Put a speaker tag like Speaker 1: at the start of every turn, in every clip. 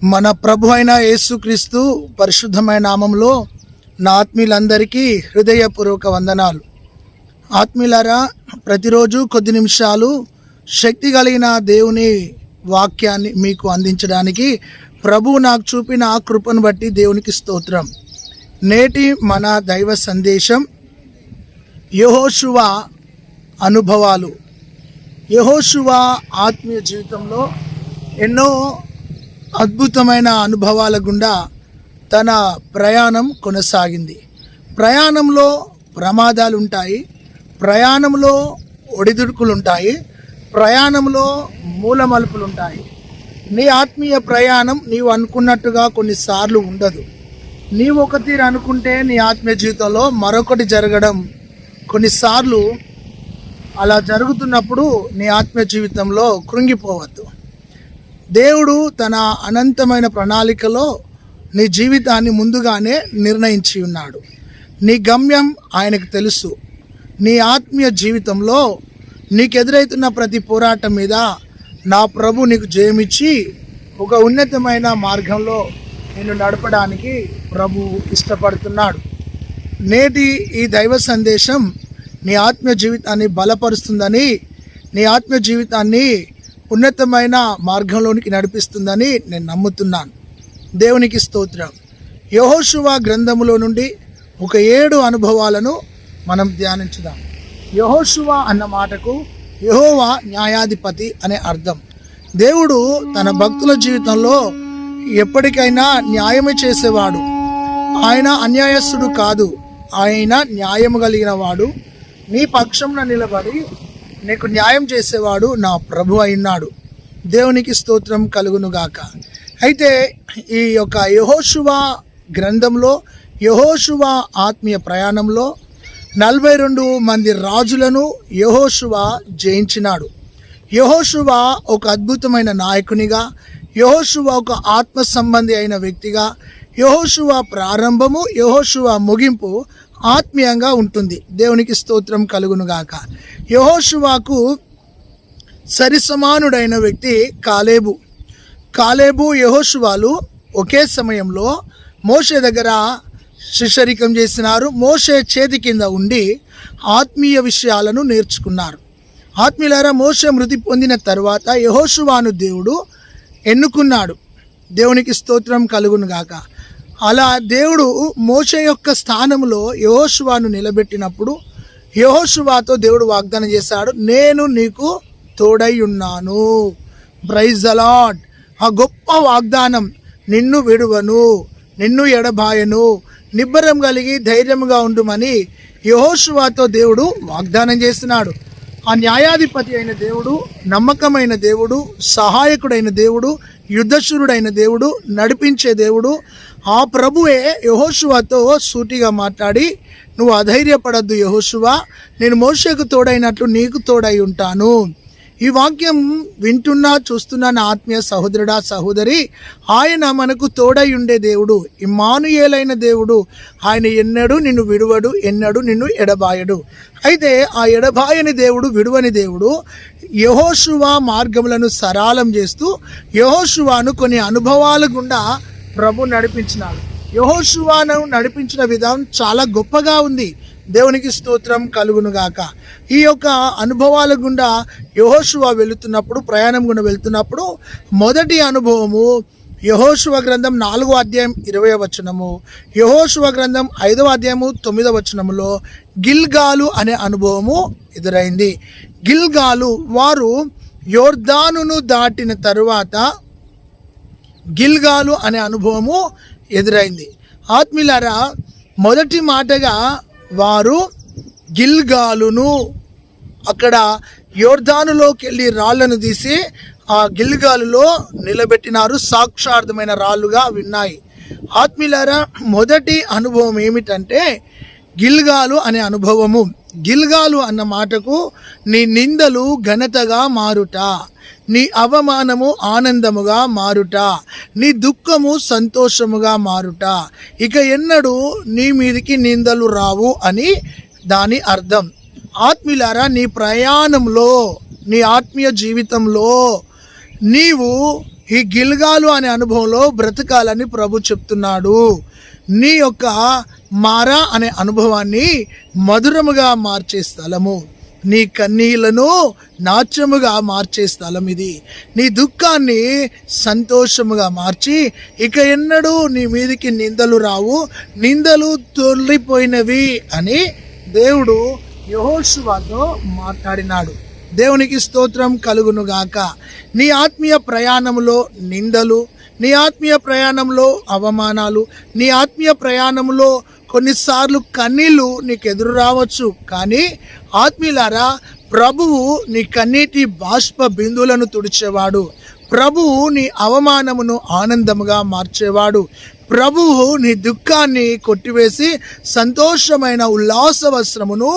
Speaker 1: మన ప్రభు అయిన యేసుక్రీస్తు పరిశుద్ధమైన నామంలో నా ఆత్మీయులందరికీ హృదయపూర్వక వందనాలు. ఆత్మీయులారా, ప్రతిరోజు కొద్ది నిమిషాలు శక్తి కలిగిన దేవుని వాక్యాన్ని మీకు అందించడానికి ప్రభువు నాకు చూపిన ఆ కృపను బట్టి దేవునికి స్తోత్రం. నేటి మన దైవ సందేశం యెహోషువ అనుభవాలు. యెహోషువ ఆత్మీయ జీవితంలో ఎన్నో అద్భుతమైన అనుభవాల గుండా తన ప్రయాణం కొనసాగింది. ప్రయాణంలో ప్రమాదాలు ఉంటాయి, ప్రయాణంలో ఒడిదుడుకులు ఉంటాయి, ప్రయాణంలో మూలమలుపులు ఉంటాయి. నీ ఆత్మీయ ప్రయాణం నీవు అనుకున్నట్టుగా కొన్నిసార్లు ఉండదు. నీవు ఒక తీరు అనుకుంటే నీ ఆత్మీయ జీవితంలో మరొకటి జరగడం కొన్నిసార్లు అలా జరుగుతున్నప్పుడు నీ ఆత్మీయ జీవితంలో కృంగిపోవద్దు. దేవుడు తన అనంతమైన ప్రణాళికలో నీ జీవితాన్ని ముందుగానే నిర్ణయించి ఉన్నాడు. నీ గమ్యం ఆయనకు తెలుసు. నీ ఆత్మీయ జీవితంలో నీకు ఎదురవుతున్న ప్రతి పోరాటం మీద నా ప్రభు నీకు జయమిచ్చి ఒక ఉన్నతమైన మార్గంలో నిన్ను నడపడానికి ప్రభు ఇష్టపడుతున్నాడు. నేటి ఈ దైవ సందేశం నీ ఆత్మీయ జీవితాన్ని బలపరుస్తుందని, నీ ఆత్మీయ జీవితాన్ని ఉన్నతమైన మార్గంలోనికి నడిపిస్తుందని నేను నమ్ముతున్నాను. దేవునికి స్తోత్రం. యెహోషువ గ్రంథములో నుండి ఒక 7 అనుభవాలను మనం ధ్యానించుదాం. యెహోషువ అన్న మాటకు యెహోవా న్యాయాధిపతి అనే అర్థం. దేవుడు తన భక్తుల జీవితంలో ఎప్పటికైనా న్యాయమే చేసేవాడు. ఆయన అన్యాయస్తుడు కాదు, ఆయన న్యాయము కలిగిన వాడు. నీ పక్షంలో నిలబడి నీకు న్యాయం చేసేవాడు నా ప్రభు అయినాడు. దేవునికి స్తోత్రం కలుగునుగాక. అయితే ఈ యొక్క యెహోషువ గ్రంథంలో, యెహోషువ ఆత్మీయ ప్రయాణంలో 42 మంది రాజులను యెహోషువ జయించినాడు. యెహోషువ ఒక అద్భుతమైన నాయకునిగా, యెహోషువ ఒక ఆత్మ సంబంధి అయిన వ్యక్తిగా, యెహోషువ ప్రారంభము, యెహోషువ ముగింపు ఆత్మీయంగా ఉంటుంది. దేవునికి స్తోత్రం కలుగునుగాక. యెహోషువకు సరిసమానుడైన వ్యక్తి కాలేబు యెహోషువలు ఒకే సమయంలో మోషే దగ్గర శిష్యరికం చేసినారు. మోషే చేతి కింద ఉండి ఆత్మీయ విషయాలను నేర్చుకున్నారు. ఆత్మీయులారా, మోషే మృతి పొందిన తర్వాత యెహోషువను దేవుడు ఎన్నుకున్నాడు. దేవునికి స్తోత్రం కలుగునుగాక. అలా దేవుడు మోషే యొక్క స్థానంలో యెహోషువను నిలబెట్టినప్పుడు యెహోషువతో దేవుడు వాగ్దానం చేశాడు, నేను నీకు తోడై ఉన్నాను. Praise the Lord. ఆ గొప్ప వాగ్దానం, నిన్ను విడువను, నిన్ను ఎడబాయను, నిబ్బరం కలిగి ధైర్యంగా ఉండుమని యెహోషువతో దేవుడు వాగ్దానం చేస్తున్నాడు. ఆ న్యాయాధిపతి అయిన దేవుడు, నమ్మకమైన దేవుడు, సహాయకుడైన దేవుడు, యుద్ధశూరుడైన దేవుడు, నడిపించే దేవుడు, ఆ ప్రభువే యెహోషువతో సూటిగా మాట్లాడి, నువ్వు అధైర్యపడద్దు యెహోషువ, నేను మోషేకు తోడైనట్లు నీకు తోడై ఉంటాను. ఈ వాక్యం వింటున్నా చూస్తున్నా నా ఆత్మీయ సహోదరుడా సహోదరి, ఆయన మనకు తోడై ఉండే దేవుడు, ఇమ్మానుయేలైన దేవుడు. ఆయన ఎన్నడూ నిన్ను విడువడు, ఎన్నడూ నిన్ను ఎడబాయడు. అయితే ఆ ఎడబాయని దేవుడు, విడువని దేవుడు యెహోషువ మార్గములను సరళం చేస్తూ యెహోషువను కొన్ని అనుభవాల గుండా ప్రభు నడిపించినాడు. యెహోషువను నడిపించిన విధానం చాలా గొప్పగా ఉంది. దేవునికి స్తోత్రం కలుగునుగాక. ఈ యొక్క అనుభవాల గుండా యెహోషువ వెళుతున్నప్పుడు, ప్రయాణం గుండా వెళ్తున్నప్పుడు మొదటి అనుభవము యెహోషువ గ్రంథం 4వ అధ్యాయం 20వ వచనము, యెహోషువ గ్రంథం 5వ అధ్యాయము 9వ వచనములో గిల్గాలు అనే అనుభవము ఎదురైంది. గిల్గాలు, వారు యోర్దానును దాటిన తరువాత గిల్గాలు అనే అనుభవము ఎదురైంది. ఆత్మీయులారా, మొదటి మాటగా వారు గిల్గాలును, అక్కడ యోర్దానులోకి వెళ్ళి రాళ్లను తీసి ఆ గిల్గాలులో నిలబెట్టినారు. సాక్షార్థమైన రాళ్ళుగా విన్నాయి. ఆత్మీయులారా, మొదటి అనుభవం ఏమిటంటే గిల్గాలు అనే అనుభవము. గిల్గాలు అన్న మాటకు నీ నిందలు ఘనతగా మారుట, నీ అవమానము ఆనందముగా మారుట, నీ దుఃఖము సంతోషముగా మారుట, ఇక ఎన్నడూ నీ మీదికి నిందలు రావు అని దాని అర్థం. ఆత్మీయులారా, నీ ప్రయాణంలో, నీ ఆత్మీయ జీవితంలో నీవు ఈ గిల్గాలు అనే అనుభవంలో బ్రతకాలని ప్రభు చెప్తున్నాడు. నీ యొక్క మారా అనే అనుభవాన్ని మధురముగా మార్చే స్థలము, నీ కన్నీళ్లను నాట్యముగా మార్చే స్థలం ఇది. నీ దుఃఖాన్ని సంతోషముగా మార్చి ఇక ఎన్నడూ నీ మీదికి నిందలు రావు, నిందలు తొలిపోయినవి అని దేవుడు యెహోషువతో మాట్లాడినాడు. దేవునికి స్తోత్రం కలుగునుగాక. నీ ఆత్మీయ ప్రయాణంలో నిందలు, నీ ఆత్మీయ ప్రయాణంలో అవమానాలు, నీ ఆత్మీయ ప్రయాణంలో కొన్నిసార్లు కన్నీళ్ళు నీకు ఎదురు రావచ్చు. కానీ ఆత్మీయులారా, ప్రభువు నీ కన్నీటి బాష్ప బిందువులను తుడిచేవాడు. ప్రభువు నీ అవమానమును ఆనందముగా మార్చేవాడు. ప్రభువు నీ దుఃఖాన్ని కొట్టివేసి సంతోషమైన ఉల్లాస వస్త్రమును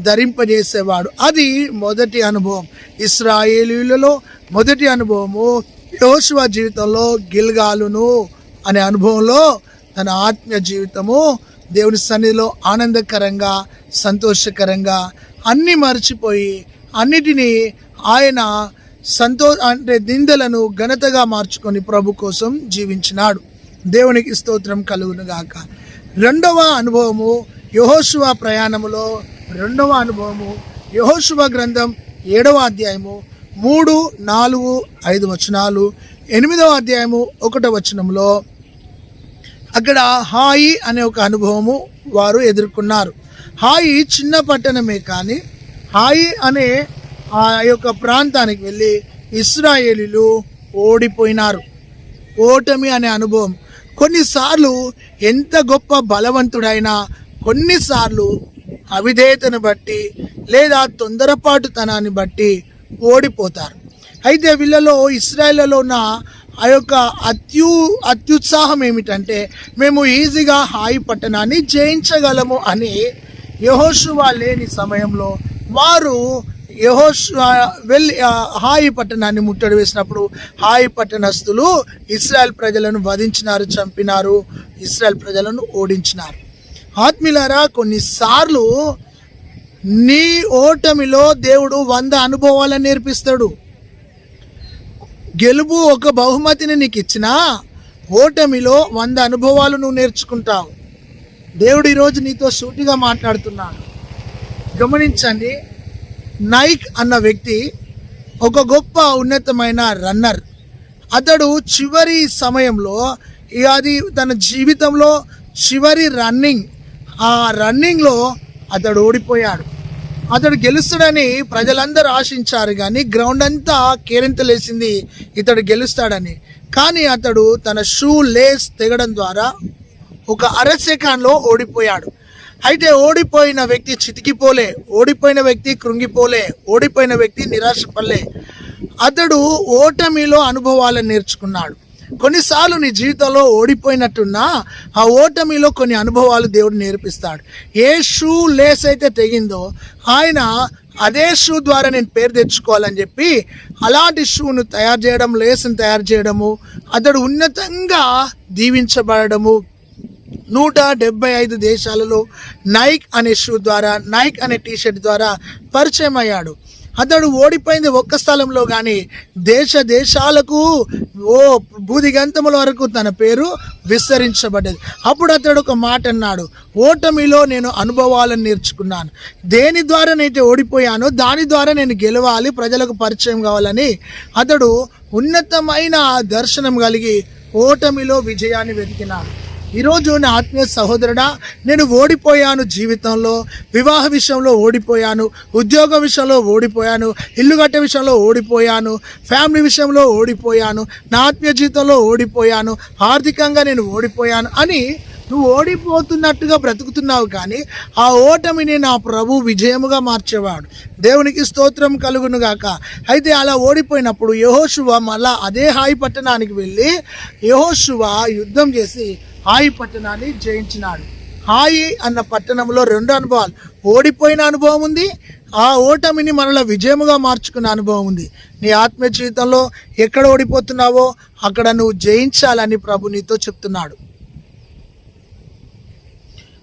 Speaker 1: ధరింపజేసేవాడు. అది మొదటి అనుభవం. ఇశ్రాయేలీయులలో మొదటి అనుభవము యెహోషువ జీవితంలో గిల్గాలును అనే అనుభవంలో తన ఆత్మీయ జీవితము దేవుని సన్నిధిలో ఆనందకరంగా సంతోషకరంగా అన్నీ మర్చిపోయి అన్నిటినీ ఆయన నిందలను ఘనతగా మార్చుకొని ప్రభు కోసం జీవించినాడు. దేవునికి స్తోత్రం కలుగునుగాక. రెండవ అనుభవము యెహోషువ ప్రయాణములో రెండవ అనుభవము యెహోషువ గ్రంథం 7వ అధ్యాయము 3, 4, 5 వచనాలు, 8వ అధ్యాయము 1వ వచనంలో అక్కడ హాయి అనే ఒక అనుభవము వారు ఎదుర్కొన్నారు. హాయి చిన్న పట్టణమే, కానీ హాయి అనే ఆ యొక్క ప్రాంతానికి వెళ్ళి ఇశ్రాయేలీలు ఓడిపోయినారు. ఓటమి అనే అనుభవం. కొన్నిసార్లు ఎంత గొప్ప బలవంతుడైనా కొన్నిసార్లు అవిధేయతను బట్టి లేదా తొందరపాటుతనాన్ని బట్టి ఓడిపోతారు. అయితే వీళ్ళలో ఇశ్రాయేలులో ఉన్న ఆ యొక్క అత్యుత్సాహం ఏమిటంటే, మేము ఈజీగా హాయి పట్టణాన్ని జయించగలము అని యెహోషువ లేని సమయంలో వారు వెళ్ళి హాయి పట్టణాన్ని ముట్టడి వేసినప్పుడు హాయి పట్టణస్థులు ఇశ్రాయేల్ ప్రజలను వధించినారు, చంపినారు, ఇశ్రాయేల్ ప్రజలను ఓడించినారు. ఆత్మీయులారా, కొన్నిసార్లు నీ ఓటమిలో దేవుడు 100 అనుభవాలను నేర్పిస్తాడు. గెలుపు ఒక బహుమతిని నీకు ఇచ్చినా ఓటమిలో 100 అనుభవాలు నువ్వు నేర్చుకుంటావు. దేవుడు ఈరోజు నీతో సూటిగా మాట్లాడుతున్నాడు. గమనించండి, నైక్ అన్న వ్యక్తి ఒక గొప్ప ఉన్నతమైన రన్నర్. అతడు చివరి సమయంలో అది తన జీవితంలో చివరి ఆ రన్నింగ్లో అతడు ఓడిపోయాడు. అతడు గెలుస్తాడని ప్రజలందరూ ఆశించారు, కానీ గ్రౌండ్ అంతా కేరింతలేసింది ఇతడు గెలుస్తాడని. కానీ అతడు తన షూ లేస్ తెగడం ద్వారా ఒక అరసెకండ్లో ఓడిపోయాడు. అయితే ఓడిపోయిన వ్యక్తి చితికిపోలే, ఓడిపోయిన వ్యక్తి కృంగిపోలే, ఓడిపోయిన వ్యక్తి నిరాశపడలే. అతడు ఓటమిలో అనుభవాలను నేర్చుకున్నాడు. కొన్నిసార్లు నీ జీవితంలో ఓడిపోయినట్టున్నా ఆ ఓటమిలో కొన్ని అనుభవాలు దేవుడు నేర్పిస్తాడు. ఏ షూ లేస్ అయితే తెగిందో ఆయన అదే షూ ద్వారా నేను పేరు తెచ్చుకోవాలని చెప్పి అలాంటి షూను తయారు చేయడం, లేస్ను తయారు చేయడము, అతడు ఉన్నతంగా దీవించబడము. 175 దేశాలలో నైక్ అనే షూ ద్వారా, నైక్ అనే టీషర్ట్ ద్వారా పరిచయం అయ్యాడు. అతడు ఓడిపోయింది ఒక్క స్థలంలో కానీ దేశాలకు భూదిగంతముల వరకు తన పేరు విస్తరించబడ్డది. అప్పుడు అతడు ఒక మాట అన్నాడు, ఓటమిలో నేను అనుభవాలను నేర్చుకున్నాను. దేని ద్వారానైతే ఓడిపోయానో దాని ద్వారా నేను గెలవాలి, ప్రజలకు పరిచయం కావాలని అతడు ఉన్నతమైన దర్శనం కలిగి ఓటమిలో విజయాన్ని వెతికినాడు. ఈరోజు నా ఆత్మీయ సహోదరుడా, నేను ఓడిపోయాను, జీవితంలో వివాహ విషయంలో ఓడిపోయాను, ఉద్యోగం విషయంలో ఓడిపోయాను, ఇల్లు కట్టే విషయంలో ఓడిపోయాను, ఫ్యామిలీ విషయంలో ఓడిపోయాను, నా ఆత్మీయ జీవితంలో ఓడిపోయాను, ఆర్థికంగా నేను ఓడిపోయాను అని నువ్వు ఓడిపోతున్నట్టుగా బ్రతుకుతున్నావు. కానీ ఆ ఓటమిని నా ప్రభు విజయముగా మార్చేవాడు. దేవునికి స్తోత్రం కలుగునుగాక. అయితే అలా ఓడిపోయినప్పుడు యెహోషువ మళ్ళా అదే హాయి పట్టణానికి వెళ్ళి యెహోషువ యుద్ధం చేసి హాయి పట్టణాన్ని జయించినాడు. హాయి అన్న పట్టణంలో 2 అనుభవాలు, ఓడిపోయిన అనుభవం ఉంది, ఆ ఓటమిని మనలో విజయముగా మార్చుకున్న అనుభవం ఉంది. నీ ఆత్మీయ జీవితంలో ఎక్కడ ఓడిపోతున్నావో అక్కడ నువ్వు జయించాలని ప్రభు నీతో చెప్తున్నాడు.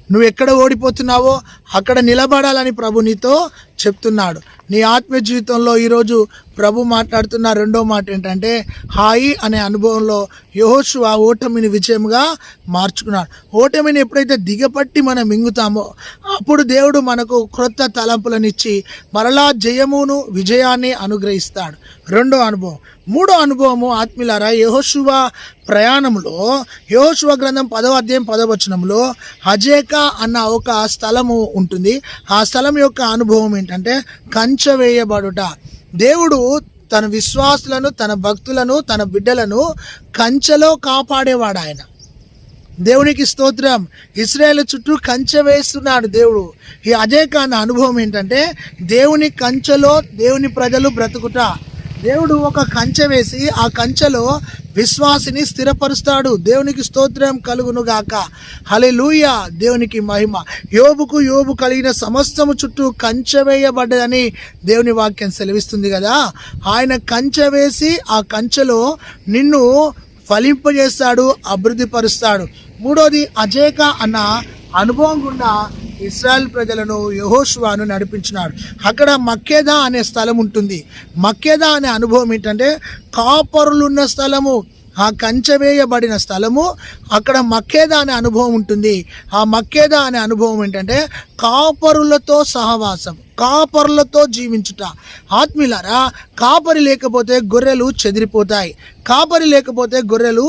Speaker 1: నువ్వు ఎక్కడ ఓడిపోతున్నావో అక్కడ నిలబడాలని ప్రభు నీతో చెప్తున్నాడు. నీ ఆత్మీయ జీవితంలో ఈరోజు ప్రభు మాట్లాడుతున్న రెండో మాట ఏంటంటే, హాయి అనే అనుభవంలో యెహోషువ ఓటమిని విజయముగా మార్చుకున్నాడు. ఓటమిని ఎప్పుడైతే దిగపట్టి మనం మింగుతామో అప్పుడు దేవుడు మనకు క్రొత్త తలంపులనిచ్చి మరలా జయమును విజయాన్ని అనుగ్రహిస్తాడు. రెండో అనుభవం. మూడో అనుభవము ఆత్మీయులారా, యెహోషువ ప్రయాణంలో యెహోషువ గ్రంథం 10వ అధ్యాయం 10వ వచనంలో అజేకా అన్న ఒక స్థలము ఉంటుంది. ఆ స్థలం యొక్క అనుభవం ఏంటంటే కంచె వేయబడుట. దేవుడు తన విశ్వాసులను, తన భక్తులను, తన బిడ్డలను కంచెలో కాపాడేవాడు ఆయన. దేవునికి స్తోత్రం. ఇశ్రాయేలు చుట్టూ కంచె వేస్తున్నాడు దేవుడు. ఈ అజేకా అన్న అనుభవం ఏంటంటే దేవుని కంచెలో దేవుని ప్రజలు బ్రతుకుట. దేవుడు ఒక కంచె వేసి ఆ కంచెలో విశ్వాసిని స్థిరపరుస్తాడు. దేవునికి స్తోత్రం కలుగును గాక. హల్లెలూయా, దేవునికి మహిమ. యోబు కలిగిన సమస్తము చుట్టూ కంచె వేయబడ్డదని దేవుని వాక్యం సెలవిస్తుంది కదా. ఆయన కంచె వేసి ఆ కంచెలో నిన్ను ఫలింపజేస్తాడు, అభివృద్ధి పరుస్తాడు. మూడోది అజేకా అన్న అనుభవం గుండా ఇశ్రాయేల్ ప్రజలను యెహోషువను నడిపించినాడు. అక్కడ మక్కేదా అనే స్థలం ఉంటుంది. మక్కేదా అనే అనుభవం ఏంటంటే కాపరులున్న స్థలము, ఆ కంచె వేయబడిన స్థలము. అక్కడ మక్కేదా అనే అనుభవం ఉంటుంది. ఆ మక్కేదా అనే అనుభవం ఏంటంటే కాపరులతో సహవాసం, కాపరులతో జీవించుట. ఆత్మీయులారా, కాపరి లేకపోతే గొర్రెలు చెదిరిపోతాయి, కాపరి లేకపోతే గొర్రెలు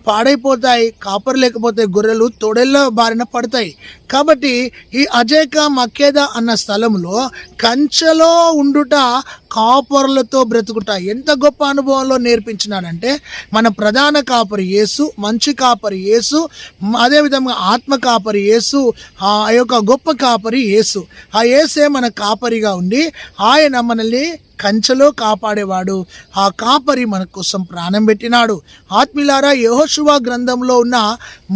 Speaker 1: పాడైపోతాయి, కాపరి లేకపోతే గొర్రెలు తొడెళ్ళ బారిన పడతాయి. కాబట్టి ఈ అజేకా మక్కేదా అన్న స్థలంలో కంచెలో ఉండుట, కాపరులతో బ్రతుకుట ఎంత గొప్ప అనుభవంలో నేర్పించినాడంటే మన ప్రధాన కాపరి యేసు, మంచి కాపరి యేసు, అదేవిధంగా ఆత్మ కాపరి యేసు, ఆ యొక్క గొప్ప కాపరి యేసు. ఆ యేసే మన కాపరిగా ఉండి ఆయన మనల్ని కంచెలో కాపాడేవాడు. ఆ కాపరి మన కోసం ప్రాణం పెట్టినాడు. ఆత్మీయులారా, యెహోషువ గ్రంథంలో ఉన్న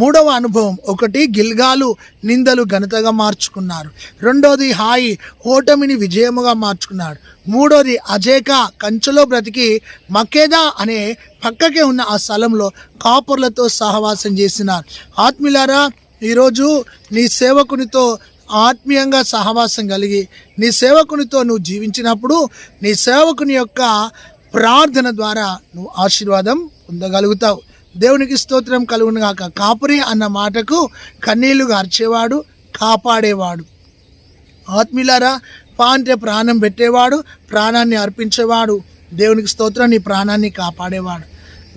Speaker 1: మూడవ అనుభవం, ఒకటి గిల్గాలు నిందలు ఘనతగా మార్చుకున్నారు. రెండోది హాయి ఓటమిని విజయముగా మార్చుకున్నాడు. మూడోది అజేకా కంచెలో బ్రతికి మక్కేదా అనే పక్కకే ఉన్న ఆ స్థలంలో కాపర్లతో సహవాసం చేసినారు. ఆత్మీయులారా, ఈరోజు నీ సేవకునితో ఆత్మీయంగా సహవాసం కలిగి నీ సేవకునితో నువ్వు జీవించినప్పుడు నీ సేవకుని యొక్క ప్రార్థన ద్వారా నువ్వు ఆశీర్వాదం పొందగలుగుతావు. దేవునికి స్తోత్రం కలుగును గాక. కాపరి అన్న మాటకు కన్నీళ్లు గార్చేవాడు, కాపాడేవాడు. ఆత్మీయులారా, అంటే ప్రాణం పెట్టేవాడు, ప్రాణాన్ని అర్పించేవాడు. దేవునికి స్తోత్రం. నీ ప్రాణాన్ని కాపాడేవాడు.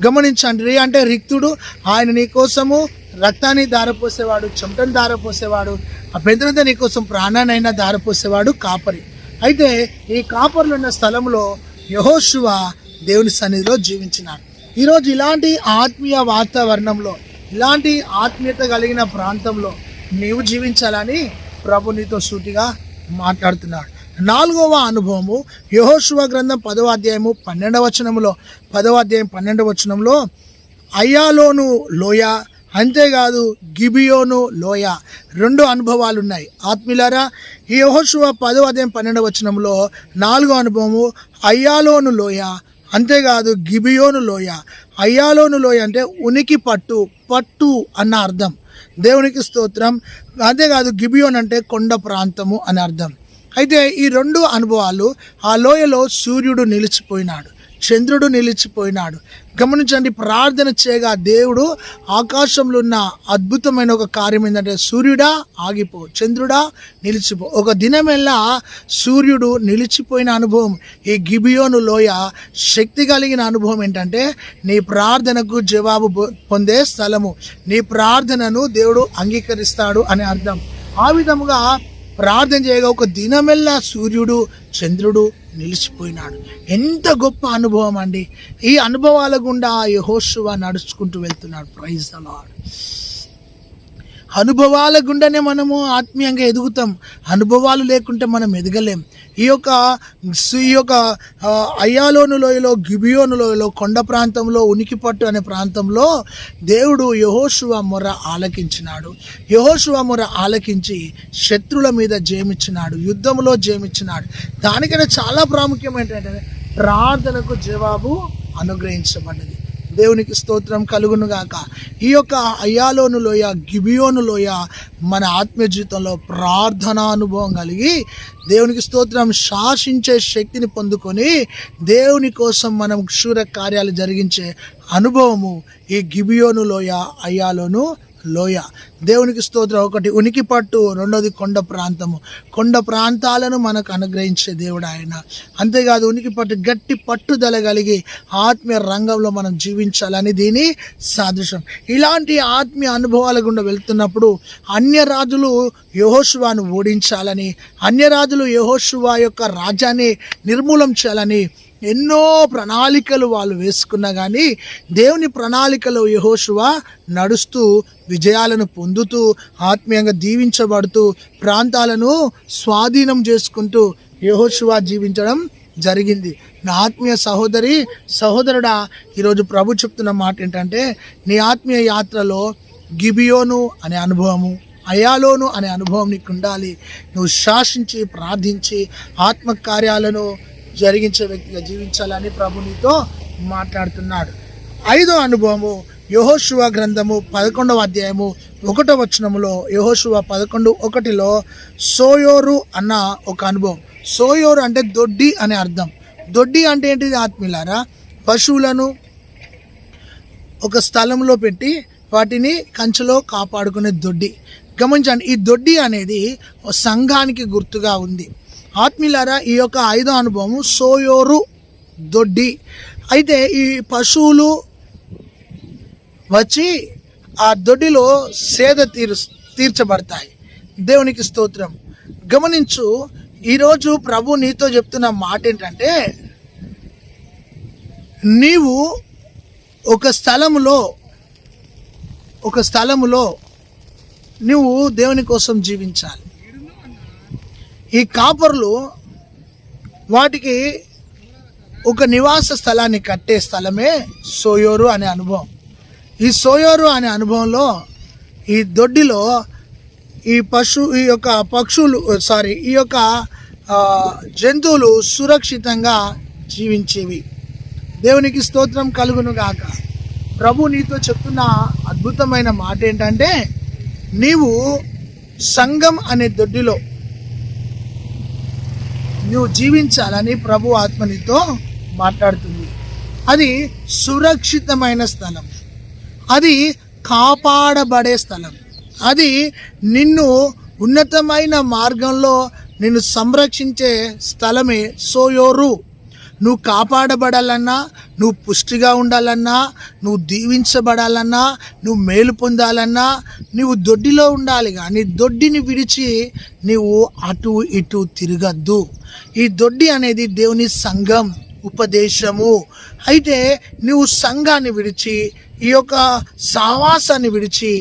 Speaker 1: గమనించండి, అంటే రిక్తుడు, ఆయన నీ కోసము రక్తాన్ని దారపోసేవాడు, చెమటను దారపోసేవాడు, ఆ పెద్దలంతా నీ కోసం ప్రాణాన్నైనా దారపోసేవాడు కాపరి. అయితే ఈ కాపరులు ఉన్న స్థలంలో యెహోషువ దేవుని సన్నిధిలో జీవించినాడు. ఈరోజు ఇలాంటి ఆత్మీయ వాతావరణంలో, ఇలాంటి ఆత్మీయత కలిగిన ప్రాంతంలో నీవు జీవించాలని ప్రభు నీతో సూటిగా మాట్లాడుతున్నాడు. నాలుగవ అనుభవము యెహోషువ గ్రంథం 10వ అధ్యాయము 12వ వచనంలో, 10వ అధ్యాయం 12వ వచనంలో అయ్యాలోను లోయ, అంతేకాదు గిబియోను లోయ, రెండు అనుభవాలు ఉన్నాయి. ఆత్మీయులారా, ఈ యెహోషువ 10వ అధ్యాయం 12వ వచనంలో నాలుగో అనుభవము అయ్యాలోను లోయ, అంతేకాదు గిబియోను లోయ. అయ్యాలోను లోయ అంటే ఉనికి పట్టు అన్న అర్థం. దేవునికి స్తోత్రం. అంతేకాదు గిబియోన్ అంటే కొండ ప్రాంతము అని అర్థం. అయితే ఈ రెండు అనుభవాలు, ఆ లోయలో సూర్యుడు నిలిచిపోయినాడు, చంద్రుడు నిలిచిపోయినాడు. గమనించండి, ప్రార్థన చేయగా దేవుడు ఆకాశంలో ఉన్న అద్భుతమైన ఒక కార్యం ఏంటంటే సూర్యుడా ఆగిపో, చంద్రుడా నిలిచిపో. ఒక దినమెల్లా సూర్యుడు నిలిచిపోయిన అనుభవం. ఈ గిబియోను లోయ శక్తి కలిగిన అనుభవం ఏంటంటే నీ ప్రార్థనకు జవాబు పొందే స్థలము, నీ ప్రార్థనను దేవుడు అంగీకరిస్తాడు అనే అర్థం. ఆ విధముగా ప్రార్థన చేయగా ఒక దినమెల్లా సూర్యుడు చంద్రుడు నిలిచిపోయినాడు. ఎంత గొప్ప అనుభవం అండి. ఈ అనుభవాల గుండా యెహోషువ నడుచుకుంటూ వెళ్తున్నాడు. Praise the Lord. అనుభవాల గుండానే మనము ఆత్మీయంగా ఎదుగుతాం. అనుభవాలు లేకుంటే మనం ఎదగలేం. ఈ యొక్క అయ్యాలోను లోయలో, గిబియోను లోయలో, కొండ ప్రాంతంలో, ఉనికిపట్టు అనే ప్రాంతంలో దేవుడు యెహోషువ మొర ఆలకించినాడు. యెహోషువ మొర ఆలకించి శత్రుల మీద జయమిచ్చినాడు, యుద్ధంలో జయమిచ్చినాడు. దానికన్నా చాలా ప్రాముఖ్యం ఏంటంటే ప్రార్థనకు జవాబు అనుగ్రహించబడ్డది. దేవునికి స్తోత్రం కలుగును గాక. ఈ యొక్క అయ్యాలోను లోయ, గిబియోను లోయ మన ఆత్మీయ జీవితంలో ప్రార్థనా అనుభవం కలిగి దేవునికి స్తోత్రం శాసించే శక్తిని పొందుకొని దేవుని కోసం మనం క్షుర కార్యాలు జరిగించే అనుభవము ఈ గిబియోను లోయ, అయ్యాలోను లోయ. దేవునికి స్తోత్రం. ఒకటి ఉనికి పట్టు, రెండోది కొండ ప్రాంతము. కొండ ప్రాంతాలను మనకు అనుగ్రహించే దేవుడు ఆయన. అంతేకాదు ఉనికి పట్టు, గట్టి పట్టుదల కలిగి ఆత్మీయ రంగంలో మనం జీవించాలని దీని సాదృశ్యం. ఇలాంటి ఆత్మీయ అనుభవాల గుండా వెళ్తున్నప్పుడు అన్య రాజులు యెహోషువను ఓడించాలని, అన్య రాజులు యెహోషువ యొక్క రాజ్యాన్ని నిర్మూలం చేయాలని ఎన్నో ప్రణాళికలు వాళ్ళు వేసుకున్నా కానీ దేవుని ప్రణాళికలో యెహోషువ నడుస్తూ విజయాలను పొందుతూ ఆత్మీయంగా దీవించబడుతూ ప్రాంతాలను స్వాధీనం చేసుకుంటూ యెహోషువ జీవించడం జరిగింది. నా ఆత్మీయ సహోదరుడా, ఈరోజు ప్రభు చెప్తున్న మాట ఏంటంటే, నీ ఆత్మీయ యాత్రలో గిబియోను అనే అనుభవము, అయ్యాలోను అనే అనుభవం నీకు ఉండాలి. నువ్వు శాసించి ప్రార్థించి ఆత్మకార్యాలను జరిగించే వ్యక్తిగా జీవించాలని ప్రభు నీతో మాట్లాడుతున్నాడు. 5వ అనుభవము యెహోషువ గ్రంథము 11వ అధ్యాయము 1వ వచనములో, యెహోషువ 11:1లో సోయోరు అన్న ఒక అనుభవం. సోయోరు అంటే దొడ్డి అనే అర్థం. దొడ్డి అంటే ఏంటిది ఆత్మీయులారా? పశువులను ఒక స్థలంలో పెట్టి వాటిని కంచెలో కాపాడుకునే దొడ్డి. గమనించండి, ఈ దొడ్డి అనేది సంఘానికి గుర్తుగా ఉంది. ఆత్మీయులారా, ఈ యొక్క 5వ అనుభవము సోయోరు దొడ్డి. అయితే ఈ పశువులు వచ్చి ఆ దొడ్డిలో సేద తీర్చబడతాయి. దేవునికి స్తోత్రం. గమనించు, ఈరోజు ప్రభు నీతో చెప్తున్న మాట ఏంటంటే, నీవు ఒక స్థలములో నువ్వు దేవుని కోసం జీవించాలి. ఈ కాపర్లు వాటికి ఒక నివాస స్థలాన్ని కట్టే స్థలమే సోయోరు అనే అనుభవం. ఈ సోయోరు అనే అనుభవంలో ఈ దొడ్డిలో ఈ యొక్క జంతువులు సురక్షితంగా జీవించేవి. దేవునికి స్తోత్రం కలుగును గాక. ప్రభు నీతో చెప్తున్న అద్భుతమైన మాట ఏంటంటే, నీవు సంఘం అనే దొడ్డిలో నువ్వు జీవించాలని ప్రభు ఆత్మ నీతో మాట్లాడుతుంది. అది సురక్షితమైన స్థలం, అది కాపాడబడే స్థలం, అది నిన్ను ఉన్నతమైన మార్గంలో నిన్ను సంరక్షించే స్థలమే సోయోరు. నువ్వు కాపాడబడాలన్నా, నువ్వు పుష్టిగా ఉండాలన్నా, నువ్వు దీవించబడాలన్నా, నువ్వు మేలు పొందాలన్నా నువ్వు దొడ్డిలో ఉండాలి. కానీ దొడ్డిని విడిచి నీవు అటు ఇటు తిరగద్దు. ఈ దొడ్డి అనేది దేవుని సంఘం, ఉపదేశము. అయితే నీవు సంఘాన్ని విడిచి, ఈ యొక్క సహవాసాన్ని విడిచి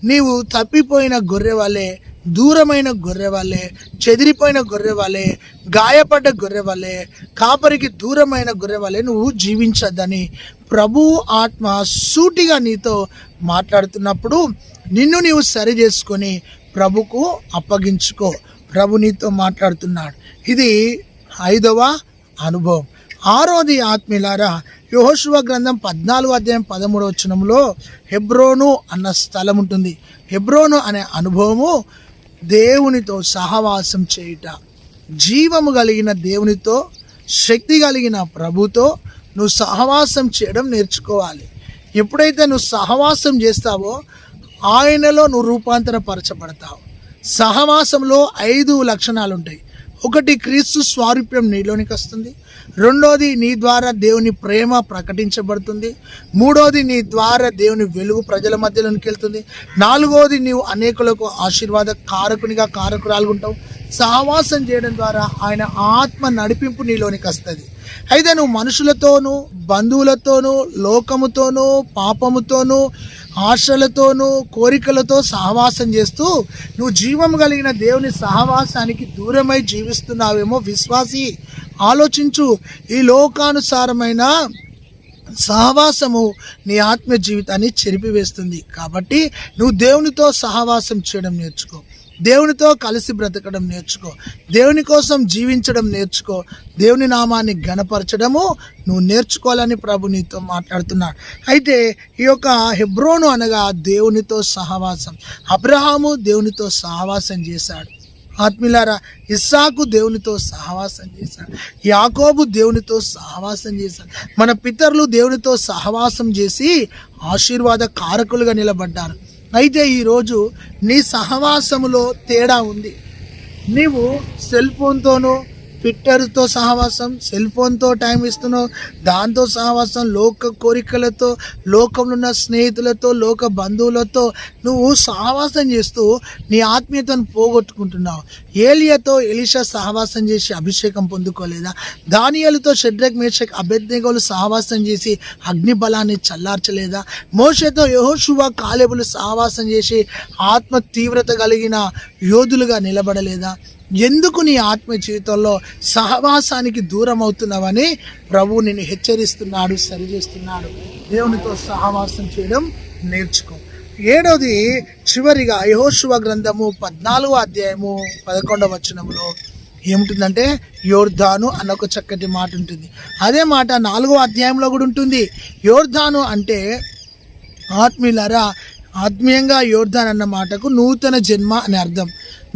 Speaker 1: నీవు తప్పిపోయిన గొర్రె వలె, దూరమైన గొర్రె వలె, చెదిరిపోయిన గొర్రె వలె, గాయపడ్డ గొర్రె వలె, కాపరికి దూరమైన గొర్రె వలె నువ్వు జీవించద్దని ప్రభు ఆత్మ సూటిగా నీతో మాట్లాడుతున్నప్పుడు నిన్ను నీవు సరి చేసుకొని ప్రభుకు అప్పగించుకో. ప్రభు నీతో మాట్లాడుతున్నాడు. ఇది 5వ అనుభవం. 6వది ఆత్మీయులారా, యెహోషువ గ్రంథం 14వ అధ్యాయం 13వ వచనంలో హెబ్రోను అన్న స్థలం ఉంటుంది. హెబ్రోను అనే అనుభవము దేవునితో సహవాసం చేయుట. జీవము కలిగిన దేవునితో, శక్తి కలిగిన ప్రభుతో నువ్వు సహవాసం చేయడం నేర్చుకోవాలి. ఎప్పుడైతే నువ్వు సహవాసం చేస్తావో ఆయనలో నువ్వు రూపాంతరపరచబడతావు. సహవాసంలో 5 లక్షణాలు ఉంటాయి. 1, క్రీస్తు స్వారూప్యం నీలోనికి వస్తుంది. 2వది, నీ ద్వారా దేవుని ప్రేమ ప్రకటించబడుతుంది. 3వది, నీ ద్వారా దేవుని వెలుగు ప్రజల మధ్యలోనికి వెళ్తుంది. 4వది, నీవు అనేకులకు ఆశీర్వాద కారకురాలుగా ఉంటావు. సహవాసం చేయడం ద్వారా ఆయన ఆత్మ నడిపింపు నీలోనికి వస్తుంది. అయితే నువ్వు మనుషులతోనూ, బంధువులతోనూ, లోకముతోనూ, పాపముతోనూ, ఆశలతోనూ, కోరికలతో సహవాసం చేస్తూ నువ్వు జీవం కలిగిన దేవుని సహవాసానికి దూరమై జీవిస్తున్నావేమో విశ్వాసి, ఆలోచించు. ఈ లోకానుసారమైన సహవాసము నీ ఆత్మ జీవితాన్ని చెరిపివేస్తుంది. కాబట్టి నువ్వు దేవునితో సహవాసం చేయడం నేర్చుకో. దేవునితో కలిసి బ్రతకడం నేర్చుకో, దేవుని కోసం జీవించడం నేర్చుకో, దేవుని నామాన్ని ఘనపరచడము నువ్వు నేర్చుకోవాలని ప్రభు నీతో మాట్లాడుతున్నాడు. అయితే ఈ యొక్క హెబ్రోను అనగా దేవునితో సహవాసం. అబ్రహాము దేవునితో సహవాసం చేశాడు. ఆత్మీయులారా, ఇస్సాకు దేవునితో సహవాసం చేశాడు. యాకోబు దేవునితో సహవాసం చేశాడు. మన పితరులు దేవునితో సహవాసం చేసి ఆశీర్వాద కారకులుగా నిలబడ్డారు. అయితే ఈరోజు నీ సహవాసములో తేడా ఉంది. నీవు సెల్ ఫోన్తోనూ, ట్విట్టర్తో సహవాసం, సెల్ ఫోన్తో టైం ఇస్తున్నావు, దాంతో సహవాసం, లోక కోరికలతో, లోకంలో ఉన్న స్నేహితులతో, లోక బంధువులతో నువ్వు సహవాసం చేస్తూ నీ ఆత్మీయతను పోగొట్టుకుంటున్నావు. ఏలియాతో ఎలీషా సహవాసం చేసి అభిషేకం పొందుకోలేదా? దానియేలుతో షడ్రక్ మేషక్ అబేద్నెగోలు సహవాసం చేసి అగ్ని బలాన్ని చల్లార్చలేదా? మోషేతో యెహోషువ కాలేబులు సహవాసం చేసి ఆత్మ తీవ్రత కలిగిన యోధులుగా నిలబడలేదా? ఎందుకు నీ ఆత్మ జీవితంలో సహవాసానికి దూరం అవుతున్నావని ప్రభువు నిన్ను హెచ్చరిస్తున్నాడు, సరిచేస్తున్నాడు. దేవునితో సహవాసం చేయడం నేర్చుకో. 7వది చివరిగా యెహోషువ గ్రంథము 14వ అధ్యాయము 11వ వచనంలో ఏముంటుందంటే యోర్దాను అన్న ఒక చక్కటి మాట ఉంటుంది. అదే మాట 4వ అధ్యాయంలో కూడా ఉంటుంది. యోర్దాను అంటే ఆత్మీయులారా, ఆత్మీయంగా యోర్దాన్ అన్న మాటకు నూతన జన్మ అని అర్థం,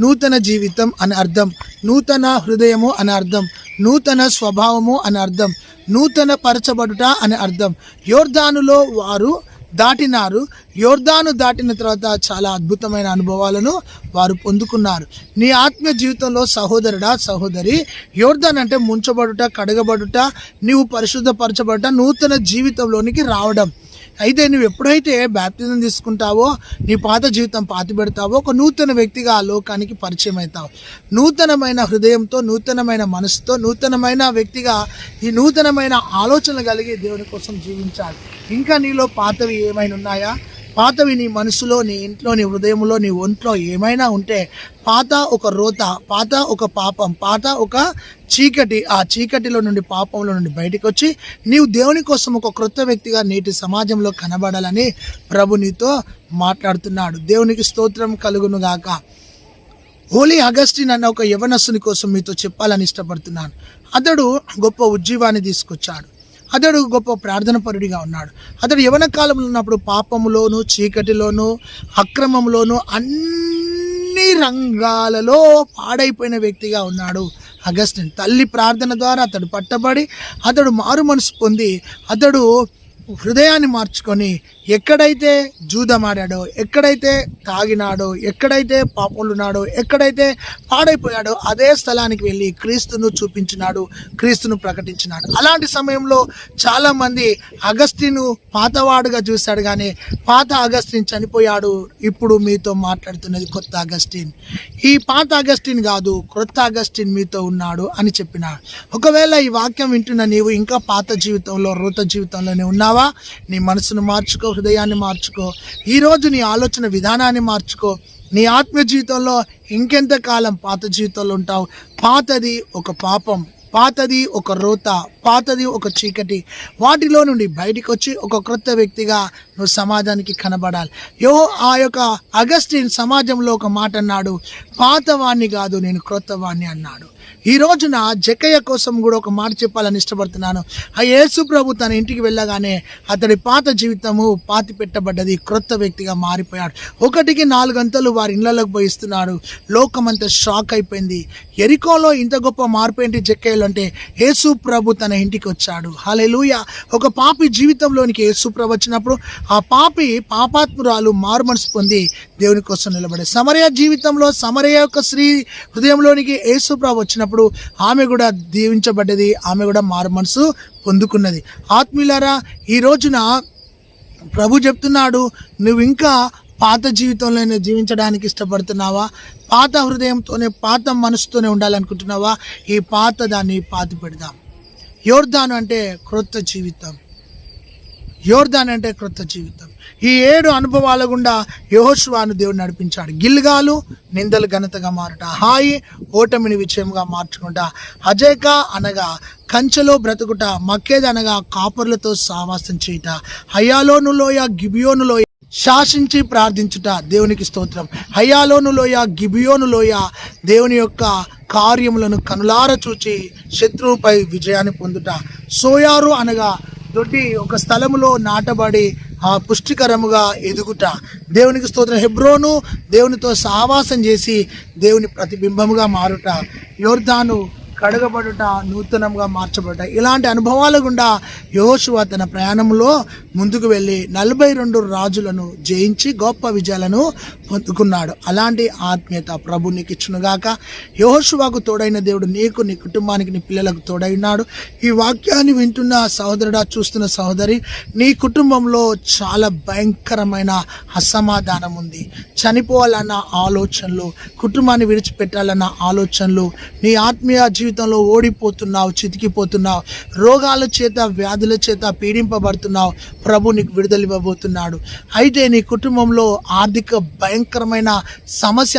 Speaker 1: నూతన జీవితం అని అర్థం, నూతన హృదయము అని అర్థం, నూతన స్వభావము అని అర్థం, నూతన పరచబడుట అని అర్థం. యోర్దానులో వారు దాటినారు. యోర్దాను దాటిన తర్వాత చాలా అద్భుతమైన అనుభవాలను వారు పొందుకున్నారు. నీ ఆత్మీయ జీవితంలో సహోదరుడా, సహోదరి, యోర్దాన్ అంటే ముంచబడుట, కడగబడుట, నీవు పరిశుద్ధపరచబడుట, నూతన జీవితంలోనికి రావడం. అయితే నువ్వు ఎప్పుడైతే బ్యాప్టిజం తీసుకుంటావో, నీ పాత జీవితం పాతి పెడతావో, ఒక నూతన వ్యక్తిగా ఆ లోకానికి పరిచయం అవుతావు. నూతనమైన హృదయంతో, నూతనమైన మనసుతో, నూతనమైన వ్యక్తిగా ఈ నూతనమైన ఆలోచనలు కలిగి దేవుని కోసం జీవించాలి. ఇంకా నీలో పాతవి ఏమైనా ఉన్నాయా? పాతవి నీ మనసులో, నీ ఇంట్లో, నీ హృదయంలో, నీ ఒంట్లో ఏమైనా ఉంటే, పాత ఒక రోత, పాత ఒక పాపం, పాత ఒక చీకటి, ఆ చీకటిలో నుండి, పాపంలో నుండి బయటకు వచ్చి నీవు దేవుని కోసం ఒక క్రొత్త వ్యక్తిగా నేటి సమాజంలో కనబడాలని ప్రభు నీతో మాట్లాడుతున్నాడు. దేవునికి స్తోత్రం కలుగును గాక. హోలీ అగస్టిన్ అన్న ఒక యవనస్తుని కోసం మీతో చెప్పాలని ఇష్టపడుతున్నాను. అతడు గొప్ప ఉజ్జీవాన్ని తీసుకొచ్చాడు. అతడు గొప్ప ప్రార్థన పరుడిగా ఉన్నాడు. అతడు యవన కాలంలో ఉన్నప్పుడు పాపములోను, చీకటిలోను, అక్రమంలోను, అన్ని రంగాలలో పాడైపోయిన వ్యక్తిగా ఉన్నాడు అగస్టిన్. తల్లి ప్రార్థన ద్వారా అతడు పట్టబడి, అతడు మారు మనసు పొంది, అతడు హృదయాన్ని మార్చుకొని ఎక్కడైతే జూదమాడాడో, ఎక్కడైతే తాగినాడో, ఎక్కడైతే పాపంలో ఉన్నాడో, ఎక్కడైతే పాడైపోయాడో అదే స్థలానికి వెళ్ళి క్రీస్తును చూపించినాడు, క్రీస్తును ప్రకటించినాడు. అలాంటి సమయంలో చాలామంది అగస్టిను పాతవాడుగా చూశాడు, కానీ పాత అగస్టిన్ చనిపోయాడు. ఇప్పుడు మీతో మాట్లాడుతున్నది కొత్త అగస్టిన్. ఈ పాత అగస్టిన్ కాదు, క్రొత్త అగస్టిన్ మీతో ఉన్నాడు అని చెప్పినాడు. ఒకవేళ ఈ వాక్యం వింటున్న నీవు ఇంకా పాత జీవితంలో, రోత జీవితంలోనే ఉన్నావా? నీ మనసును మార్చుకో, హృదయాన్ని మార్చుకో. ఈరోజు నీ ఆలోచన విధానాన్ని మార్చుకో. నీ ఆత్మీయ జీవితంలో ఇంకెంతకాలం పాత జీవితంలో ఉంటావు? పాతది ఒక పాపం, పాతది ఒక రోత, పాతది ఒక చీకటి. వాటిలో నుండి బయటికి వచ్చి ఒక క్రొత్త వ్యక్తిగా నువ్వు సమాజానికి కనబడాలి. ఆ యొక్క అగస్టిన్ సమాజంలో ఒక మాట అన్నాడు, పాతవాణ్ణి కాదు, నేను క్రొత్తవాణ్ణి అన్నాడు. ఈ రోజున జక్కయ్య కోసం కూడా ఒక మాట చెప్పాలని ఇష్టపడుతున్నాను. ఆ యేసు ప్రభు తన ఇంటికి వెళ్ళగానే అతడి పాత జీవితము పాతి పెట్టబడ్డది, క్రొత్త వ్యక్తిగా మారిపోయాడు. 1కి 4 గంటలు వారి ఇళ్లలోకి పోయిస్తున్నాడు. లోకమంతా షాక్ అయిపోయింది. ఎరికోలో ఇంత గొప్ప మార్పు ఏంటి జక్కయ్యలో అంటే, యేసు ప్రభు తన ఇంటికి వచ్చాడు. హల్లెలూయా. ఒక పాపి జీవితంలోనికి యేసు ప్రభు వచ్చినప్పుడు ఆ పాపి, పాపాత్మురాలు మారు మనసు పొంది దేవుని కోసం నిలబడే. సమరయ జీవితంలో, సమరయ యొక్క స్త్రీ హృదయంలోనికి యేసు ప్రభు వచ్చినప్పుడు ఆమె కూడా దీవించబడ్డది, ఆమె కూడా మారు మనసు పొందుకున్నది. ఆత్మీయులారా, ఈ రోజున ప్రభు చెప్తున్నాడు, నువ్వు ఇంకా పాత జీవితంలోనే జీవించడానికి ఇష్టపడుతున్నావా? పాత హృదయంతోనే, పాత మనసుతోనే ఉండాలనుకుంటున్నావా? ఈ పాత దాన్ని పాతి పెడదాం. యోర్దాను అంటే క్రొత్త జీవితం. యోర్దాన్ అంటే క్రొత్త జీవితం. ఈ 7 అనుభవాల గుండా యెహోషువను దేవుడు నడిపించాడు. గిల్గాలు నిందలు ఘనతగా మారుట, హాయి ఓటమిని విజయంగా మార్చుకుంట, హజేక అనగా కంచెలో బ్రతుకుట, మక్కేద్ అనగా కాపర్లతో సహవాసం చేయుట, హయాలోను లోయ, గిబియోను లోయ శాసించి ప్రార్థించుట దేవునికి స్తోత్రం. హయాలోను లోయ, గిబియోను లోయ దేవుని యొక్క కార్యములను కనులార చూచి శత్రువుపై విజయాన్ని పొందుట. సోయారు అనగా దొడ్డి ఒక స్థలములో నాటబడి పుష్టికరముగా ఎదుగుట. దేవునికి స్తోత్రం. హెబ్రోను దేవునితో సహవాసం చేసి దేవుని ప్రతిబింబముగా మారుట. యోర్దాను కడగబడుట, నూతనంగా మార్చబడుట. ఇలాంటి అనుభవాల గుండా యెహోషువ తన ప్రయాణంలో ముందుకు వెళ్ళి 42 రాజులను జయించి గొప్ప విజయాలను పొందుకున్నాడు. అలాంటి ఆత్మీయత ప్రభు నీకు ఇచ్చునుగాక. యెహోషువకు తోడైన దేవుడు నీకు, నీ కుటుంబానికి, నీ పిల్లలకు తోడైనాడు. ఈ వాక్యాన్ని వింటున్న సహోదరుడా, చూస్తున్న సహోదరి, నీ కుటుంబంలో చాలా భయంకరమైన అసమాధానం ఉంది. చనిపోవాలన్న ఆలోచనలు, కుటుంబాన్ని విడిచిపెట్టాలన్న ఆలోచనలు, నీ ఆత్మీయ జీవితంలో ఓడిపోతున్నావు, చితికిపోతున్నావు, రోగాల చేత, వ్యాధుల చేత పీడింపబడుతున్నావు. ప్రభు నీకు విడుదల ఇవ్వబోతున్నాడు. అయితే నీ కుటుంబంలో భయంకరమైన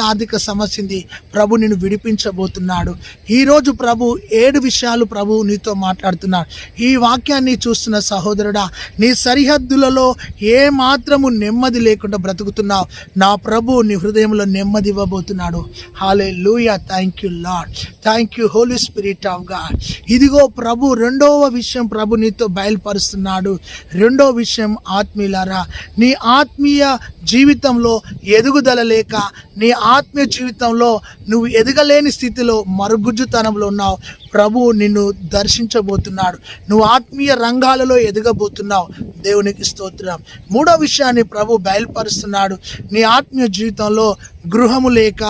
Speaker 1: ఆర్థిక సమస్య ఉంది. ప్రభు నిన్ను విడిపించబోతున్నాడు. ఈరోజు ప్రభు 7 విషయాలు ప్రభు నీతో మాట్లాడుతున్నాడు. ఈ వాక్యాన్ని చూస్తున్న సహోదరుడా, నీ సరిహద్దులలో ఏ మాత్రము నెమ్మది లేకుండా బ్రతుకుతున్నావు. నా ప్రభు నీ హృదయంలో నెమ్మది ఇవ్వబోతున్నాడు. Hallelujah. Thank you Lord. Thank you Holy Spirit of God. ఇదిగో ప్రభు రెండవ విషయం ప్రభు నీతో బయలుపరుస్తున్నాడు. రెండో విషయం, ఆత్మీయులారా, నీ ఆత్మీయ జీవితంలో ఎదుగుదల లేక, నీ ఆత్మీయ జీవితంలో నువ్వు ఎదగలేని స్థితిలో మరుగుజ్జుతనంలో ఉన్నావు. ప్రభు నిన్ను దర్శించబోతున్నాడు. నువ్వు ఆత్మీయ రంగాలలో ఎదగబోతున్నావు. దేవునికి స్తోత్రం. మూడో విషయాన్ని ప్రభు బయలుపరుస్తున్నాడు. నీ ఆత్మీయ జీవితంలో గృహము లేక,